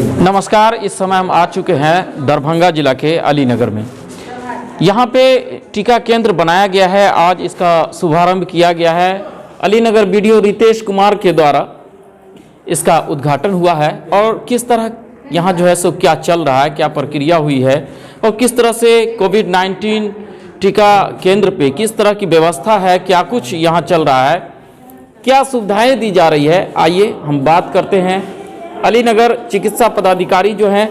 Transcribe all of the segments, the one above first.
नमस्कार। इस समय हम आ चुके हैं दरभंगा जिला के अलीनगर में। यहाँ पे टीका केंद्र बनाया गया है। आज इसका शुभारंभ किया गया है। अलीनगर बीडीओ रितेश कुमार के द्वारा इसका उद्घाटन हुआ है और किस तरह यहाँ जो है सो क्या चल रहा है, क्या प्रक्रिया हुई है और किस तरह से कोविड-19 टीका केंद्र पे किस तरह की व्यवस्था है, क्या कुछ यहाँ चल रहा है, क्या सुविधाएं दी जा रही है। आइए हम बात करते हैं। अलीनगर चिकित्सा पदाधिकारी जो हैं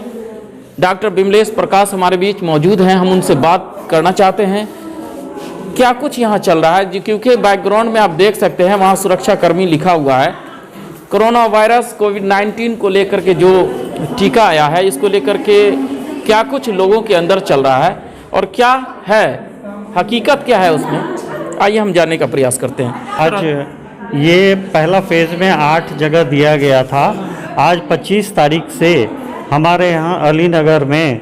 डॉक्टर विमलेश प्रकाश हमारे बीच मौजूद हैं। हम उनसे बात करना चाहते हैं क्या कुछ यहाँ चल रहा है, क्योंकि बैकग्राउंड में आप देख सकते हैं वहाँ सुरक्षा कर्मी लिखा हुआ है। कोरोना वायरस कोविड-19 को लेकर के जो टीका आया है, इसको लेकर के क्या कुछ लोगों के अंदर चल रहा है और क्या है हकीकत, क्या है उसमें, आइए हम जानने का प्रयास करते हैं। आज ये पहला फेज़ में 8 जगह दिया गया था। आज 25 तारीख से हमारे यहाँ अलीनगर में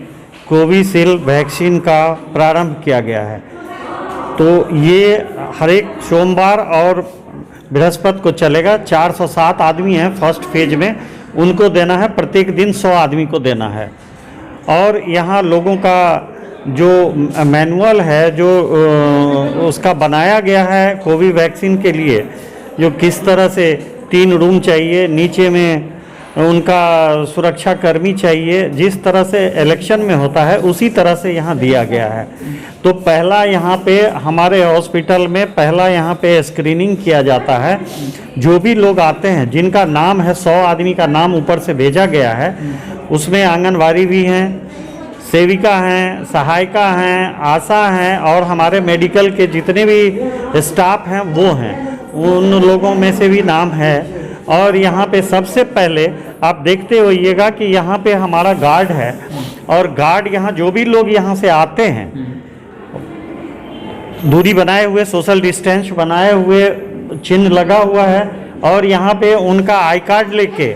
कोविशील्ड वैक्सीन का प्रारंभ किया गया है। तो ये हर एक सोमवार और बृहस्पति को चलेगा। 407 आदमी हैं फर्स्ट फेज में, उनको देना है। प्रत्येक दिन 100 आदमी को देना है। और यहाँ लोगों का जो मैनुअल है, जो उसका बनाया गया है कोविड वैक्सीन के लिए, जो किस तरह से 3 रूम चाहिए, नीचे में उनका सुरक्षा कर्मी चाहिए, जिस तरह से इलेक्शन में होता है उसी तरह से यहाँ दिया गया है। तो पहला यहाँ पे हमारे हॉस्पिटल में पहला यहाँ पे स्क्रीनिंग किया जाता है। जो भी लोग आते हैं जिनका नाम है, 100 आदमी का नाम ऊपर से भेजा गया है, उसमें आंगनवाड़ी भी हैं, सेविका हैं, सहायिका हैं, आशा हैं और हमारे मेडिकल के जितने भी स्टाफ हैं वो हैं। उन लोगों में से भी नाम है। और यहाँ पे सबसे पहले आप देखते होइएगा कि यहाँ पे हमारा गार्ड है और गार्ड यहाँ जो भी लोग यहाँ से आते हैं, दूरी बनाए हुए, सोशल डिस्टेंस बनाए हुए चिन्ह लगा हुआ है। और यहाँ पे उनका आई कार्ड लेके,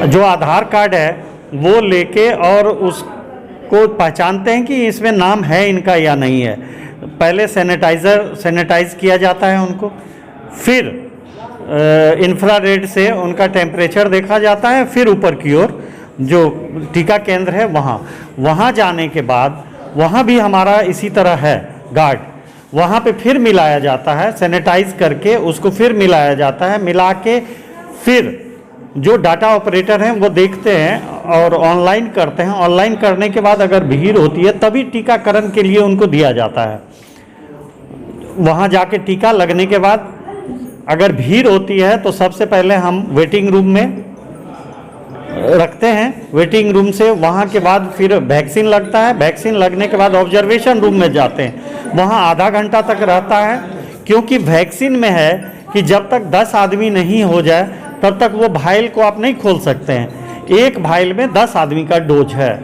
जो आधार कार्ड है वो लेके, और उसको पहचानते हैं कि इसमें नाम है इनका या नहीं है। पहले सैनिटाइज किया जाता है उनको, फिर इंफ्रारेड से उनका टेम्परेचर देखा जाता है, फिर ऊपर की ओर जो टीका केंद्र है वहाँ जाने के बाद वहाँ भी हमारा इसी तरह है गार्ड। वहाँ पे फिर मिलाया जाता है, सैनिटाइज करके उसको फिर मिलाया जाता है। मिला के फिर जो डाटा ऑपरेटर हैं वो देखते हैं और ऑनलाइन करते हैं। ऑनलाइन करने के बाद अगर भीड़ होती है तभी टीकाकरण के लिए उनको दिया जाता है। वहाँ जाके टीका लगने के बाद अगर भीड़ होती है तो सबसे पहले हम वेटिंग रूम में रखते हैं। वेटिंग रूम से वहाँ के बाद फिर वैक्सीन लगता है। वैक्सीन लगने के बाद ऑब्जर्वेशन रूम में जाते हैं, वहाँ आधा घंटा तक रहता है। क्योंकि वैक्सीन में है कि जब तक 10 आदमी नहीं हो जाए तब तक वो भाइल को आप नहीं खोल सकते हैं। एक भाइल में 10 आदमी का डोज है,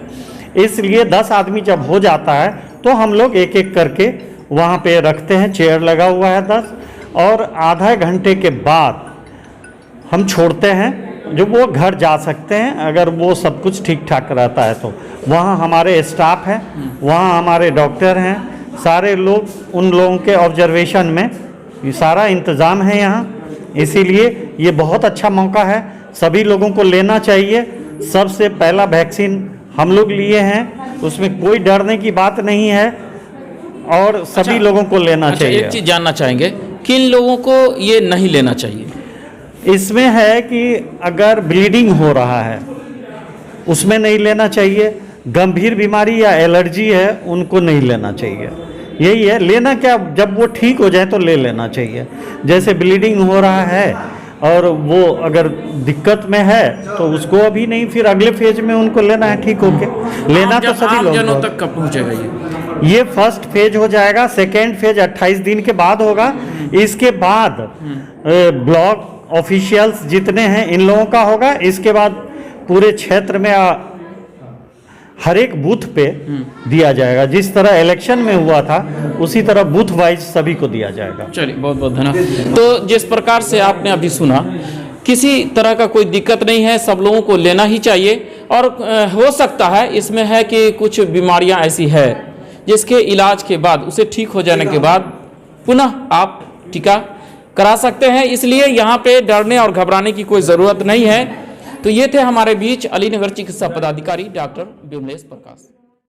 इसलिए 10 आदमी जब हो जाता है तो हम लोग एक एक करके वहाँ पे रखते हैं। चेयर लगा हुआ है 10, और आधा घंटे के बाद हम छोड़ते हैं, जो वो घर जा सकते हैं अगर वो सब कुछ ठीक ठाक रहता है तो। वहाँ हमारे स्टाफ हैं, वहाँ हमारे डॉक्टर हैं, सारे लोग, उन लोगों के ऑब्जर्वेशन में ये सारा इंतज़ाम है यहाँ। इसीलिए ये बहुत अच्छा मौका है, सभी लोगों को लेना चाहिए। सबसे पहला वैक्सीन हम लोग लिए हैं, उसमें कोई डरने की बात नहीं है और सभी लोगों को लेना चाहिए। एक चीज़ जानना चाहेंगे, किन लोगों को ये नहीं लेना चाहिए? इसमें है कि अगर ब्लीडिंग हो रहा है उसमें नहीं लेना चाहिए। गंभीर बीमारी या एलर्जी है उनको नहीं लेना चाहिए। यही है, लेना क्या, जब वो ठीक हो जाए तो ले लेना चाहिए। जैसे ब्लीडिंग हो रहा है और वो अगर दिक्कत में है तो उसको अभी नहीं, फिर अगले फेज में उनको लेना है ठीक होके। लेना तो सभी लोगों तक कब पहुँचेगा ये फर्स्ट फेज हो जाएगा। सेकेंड फेज 28 दिन के बाद होगा। इसके बाद ब्लॉक ऑफिशियल्स जितने हैं इन लोगों का होगा। इसके बाद पूरे क्षेत्र में हर एक बूथ पे दिया जाएगा। जिस तरह इलेक्शन में हुआ था उसी तरह बूथ वाइज सभी को दिया जाएगा। चलिए, बहुत बहुत धन्यवाद। तो जिस प्रकार से आपने अभी सुना, किसी तरह का कोई दिक्कत नहीं है, सब लोगों को लेना ही चाहिए। और हो सकता है इसमें है कि कुछ बीमारियां ऐसी है जिसके इलाज के बाद, उसे ठीक हो जाने के बाद पुनः आप टीका करा सकते हैं। इसलिए यहाँ पे डरने और घबराने की कोई ज़रूरत नहीं है। तो ये थे हमारे बीच अलीनगर चिकित्सा पदाधिकारी डॉक्टर विमलेश प्रकाश।